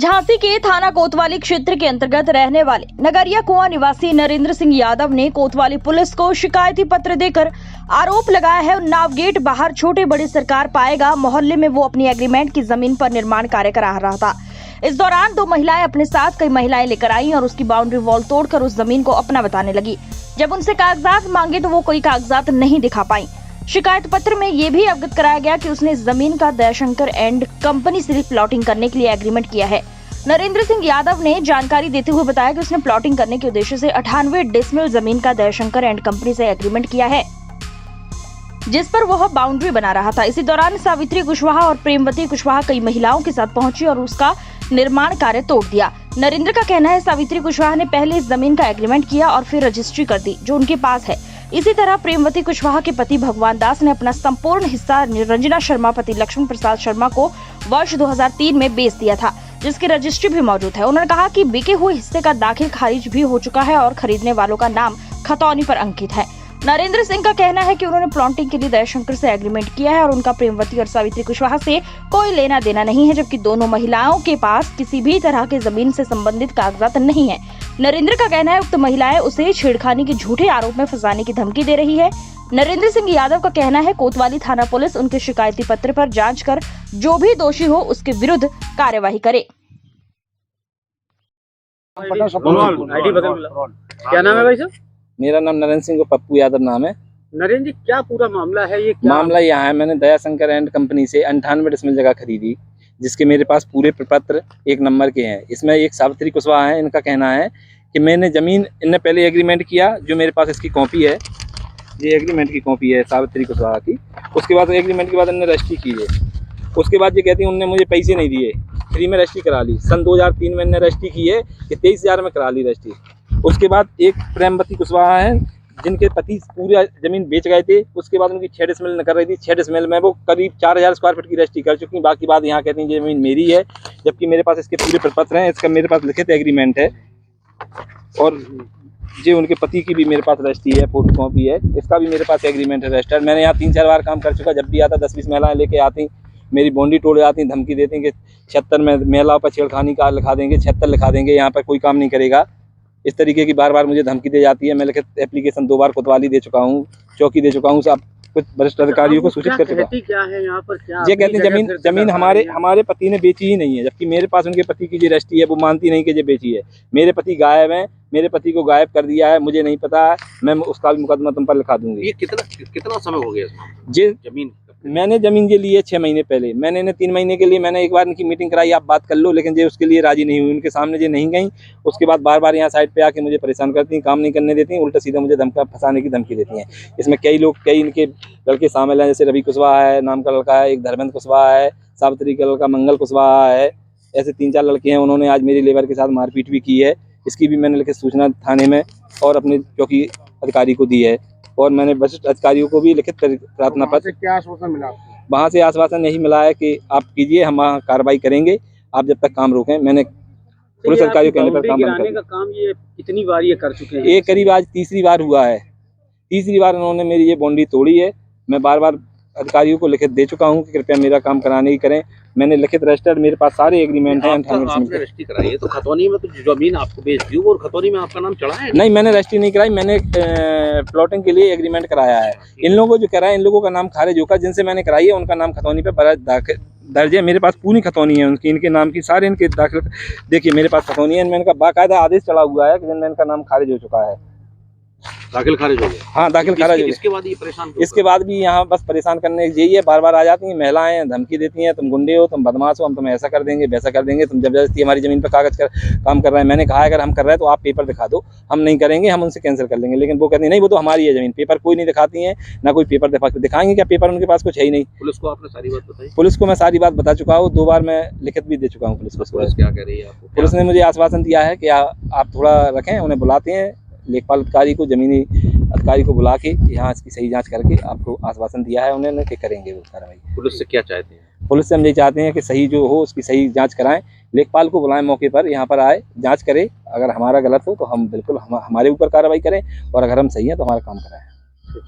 झांसी के थाना कोतवाली क्षेत्र के अंतर्गत रहने वाले नगरिया कुआं निवासी नरेंद्र सिंह यादव ने कोतवाली पुलिस को शिकायती पत्र देकर आरोप लगाया है उन्नाव गेट बाहर छोटे बड़े सरकार पाएगा मोहल्ले में वो अपनी एग्रीमेंट की जमीन पर निर्माण कार्य करा रहा था। इस दौरान दो महिलाएं अपने साथ कई महिलाएं लेकर आईं और उसकी बाउंड्री वॉल तोड़कर उस जमीन को अपना बताने लगी। जब उनसे कागजात मांगे तो वो कोई कागजात नहीं दिखा पाई। शिकायत पत्र में ये भी अवगत कराया गया कि उसने इस जमीन का दयाशंकर एंड कंपनी से प्लॉटिंग करने के लिए एग्रीमेंट किया है। नरेंद्र सिंह यादव ने जानकारी देते हुए बताया कि उसने प्लॉटिंग करने के उद्देश्य से 98 डिसमिल जमीन का दयाशंकर एंड कंपनी से एग्रीमेंट किया है, जिस पर वह बाउंड्री बना रहा था। इसी दौरान सावित्री कुशवाहा और प्रेमवती कुशवाहा कई महिलाओं के साथ पहुंची और उसका निर्माण कार्य तोड़ दिया। नरेंद्र का कहना है सावित्री कुशवाहा ने पहले इस जमीन का एग्रीमेंट किया और फिर रजिस्ट्री कर दी जो उनके पास है। इसी तरह प्रेमवती कुशवाहा के पति भगवान दास ने अपना संपूर्ण हिस्सा रंजना शर्मा पति लक्ष्मण प्रसाद शर्मा को वर्ष 2003 में बेच दिया था, जिसकी रजिस्ट्री भी मौजूद है। उन्होंने कहा कि बिके हुए हिस्से का दाखिल खारिज भी हो चुका है और खरीदने वालों का नाम खतौनी पर अंकित है। नरेंद्र सिंह का कहना है कि उन्होंने प्लॉटिंग के लिए दयाशंकर से एग्रीमेंट किया है और उनका प्रेमवती और सावित्री कुशवाहा से कोई लेना देना नहीं है, जबकि दोनों महिलाओं के पास किसी भी तरह के जमीन से संबंधित कागजात नहीं है। नरेंद्र का कहना है उक्त महिलाएं उसे छेड़खानी के झूठे आरोप में फंसाने की धमकी दे रही है। नरेंद्र सिंह यादव का कहना है कोतवाली थाना पुलिस उनके शिकायती पत्र पर जांच कर जो भी दोषी हो उसके विरुद्ध कार्यवाही करे। क्या नाम है भाई साहब? मेरा नाम नरेंद्र सिंह पप्पू यादव नाम है। नरेंद्र जी, क्या पूरा मामला है ये? मामला यहाँ है, मैंने दयाशंकर एंड कंपनी से 98 डिसमिल जगह खरीदी, जिसके मेरे पास पूरे प्रपत्र 1 नंबर के हैं। इसमें एक सावित्री कुशवाहा है, इनका कहना है कि मैंने जमीन, इनने पहले एग्रीमेंट किया, जो मेरे पास इसकी कॉपी है, ये एग्रीमेंट की कॉपी है सावित्री कुशवाहा की। उसके बाद एग्रीमेंट के बाद इन्होंने रजिस्ट्री की है। उसके बाद ये कहती है उन्होंने मुझे पैसे नहीं दिए, फ्री में रजिस्ट्री करा ली। सन 2003 में इन्होंने रजिस्ट्री की है कि 23,000 में करा ली रजिस्ट्री। उसके बाद एक प्रेमवती कुशवाहा है जिनके पति पूरा जमीन बेच गए थे। उसके बाद उनकी 6 डिसमिल कर रही थी। 6 डिसमिल में वो करीब 4,000 स्क्वायर फीट की रजिस्ट्री कर चुकी। बाकी बात यहाँ कहती हैं ये जमीन मेरी है, जबकि मेरे पास इसके पूरे प्रपत्र हैं, इसका मेरे पास लिखित एग्रीमेंट है और ये उनके पति की भी मेरे पास रजिस्ट्री है, फोटो कॉपी है, इसका भी मेरे पास एग्रीमेंट है रजिस्टर्ड। मैंने यहाँ 3-4 बार काम कर चुका। जब भी आता 10-20 महिलाएं लेके आती, मेरी बाउंड्री तोड़ जाती, धमकी देती कि 76 में महिलाओं पर छेड़खानी का लिखा देंगे, 76 लिखा देंगे, यहाँ पर कोई काम नहीं करेगा। इस तरीके की बार बार मुझे धमकी दे जाती है। मैं लिखित एप्लीकेशन 2 बार कोतवाली दे चुका हूँ, चौकी दे चुका हूँ, सब कुछ वरिष्ठ अधिकारियों को सूचित कर चुका हूँ। क्या है यहाँ पर? क्या ये कहती है जमीन हमारे पति ने बेची ही नहीं है, जबकि मेरे पास उनके पति की जो रजिस्ट्री है वो मानती नहीं कि ये बेची है। मेरे पति गायब हैं, मेरे पति को गायब कर दिया है, मुझे नहीं पता है, मैं उसका भी मुकदमा तुम पर लिखा दूंगी। ये कितना समय हो गया ये जमीन? मैंने जमीन ये ली है 6 महीने पहले। मैंने इन्हें 3 महीने के लिए मैंने एक बार इनकी मीटिंग कराई, आप बात कर लो, लेकिन ये उसके लिए राजी नहीं हुई। उनके सामने ये नहीं गई। उसके बाद बार बार यहाँ साइड पे आके मुझे परेशान करती, काम नहीं करने देती, उल्टा सीधा मुझे धमका फंसाने की धमकी देती हैं। इसमें कई इनके लड़के शामिल हैं, जैसे रवि कुशवाहा है नाम का लड़का है, एक धर्मेंद्र कुशवाहा है, सावित्री का लड़का मंगल कुशवाहा है, ऐसे 3-4 लड़के हैं। उन्होंने आज मेरी लेबर के साथ मारपीट भी की है। इसकी भी मैंने लिखित सूचना थाने में और अपने चौकी अधिकारी को दी है और मैंने वरिष्ठ अधिकारियों को भी लिखित प्रार्थना पत्र। क्या आश्वासन मिला? वहाँ से आश्वासन यही मिला है कि आप कीजिए, हम वहाँ कार्रवाई करेंगे, आप जब तक काम रोकें। मैंने पुलिस अधिकारियों के कहने पर काम बंद कर दिया। काम ये कितनी बार ये कर चुके हैं? ये करीब आज तीसरी बार हुआ है। तीसरी बार उन्होंने मेरी ये बाउंड्री तोड़ी है। मैं बार बार अधिकारियों को लिखित दे चुका हूँ कि कृपया मेरा काम कराने की करें। मैंने लिखित रजिस्टर्ड, मेरे पास सारे एग्रीमेंट हैं। आपने रजिस्ट्री कराई है तो खतौनी में तो जमीन आपको बेच दी और खतौनी में आपका नाम चढ़ा है? नहीं, मैंने रजिस्ट्री नहीं कराई, मैंने प्लॉटिंग के लिए एग्रीमेंट कराया है। इन लोगों को जो कराया, इन लोगों का नाम खारिज होगा। जिनसे मैंने कराई है उनका नाम खतौनी पे दर्ज है। मेरे पास पूरी खतौनी है उनकी, इनके नाम की, सारे इनके दाखिल देखिए मेरे पास खतौनी है। इनमें इनका बाकायदा आदेश चला हुआ है कि जिनमें इनका नाम खारिज हो चुका है। दाखिल खारिज हो गया? हाँ, दाखिल खारिज हो गया। इसके बाद ये परेशान? इसके बाद भी यहाँ बस परेशान करने यही है, बार बार आ जाती हैं महिलाएं, धमकी देती हैं, तुम गुंडे हो, तुम बदमाश हो, हम तुम्हें ऐसा कर देंगे, वैसा कर देंगे, तुम जबरदस्ती हमारी जमीन पर कागज कर काम कर रहे हैं। मैंने कहा अगर हम कर रहे हैं तो आप पेपर दिखा दो, हम नहीं करेंगे, हम उनसे कैंसिल कर लेंगे। लेकिन वो कहती नहीं, वो तो हमारी है जमीन, पेपर कोई नहीं दिखाती है, ना कोई पेपर दिखाएंगे। क्या पेपर उनके पास कुछ है ही नहीं। पुलिस को आपने सारी बात बताई? पुलिस को मैं सारी बात बता चुका हूँ, 2 बार मैं लिखित भी दे चुका हूँ पुलिस को। पुलिस क्या कह रही है आपको? पुलिस ने मुझे आश्वासन दिया है कि आप थोड़ा रखें, उन्हें बुलाते हैं, लेखपाल अधिकारी को, जमीनी अधिकारी को बुला के यहाँ इसकी सही जांच करके आपको आश्वासन दिया है उन्होंने कि करेंगे वो कार्रवाई। पुलिस से क्या चाहते हैं? पुलिस से हम यही चाहते हैं कि सही जो हो उसकी सही जांच कराएं, लेखपाल को बुलाएं, मौके पर यहाँ पर आए, जांच करे। अगर हमारा गलत हो तो हम बिल्कुल हमारे ऊपर कार्रवाई करें और अगर हम सही हैं तो हमारा काम कराएं।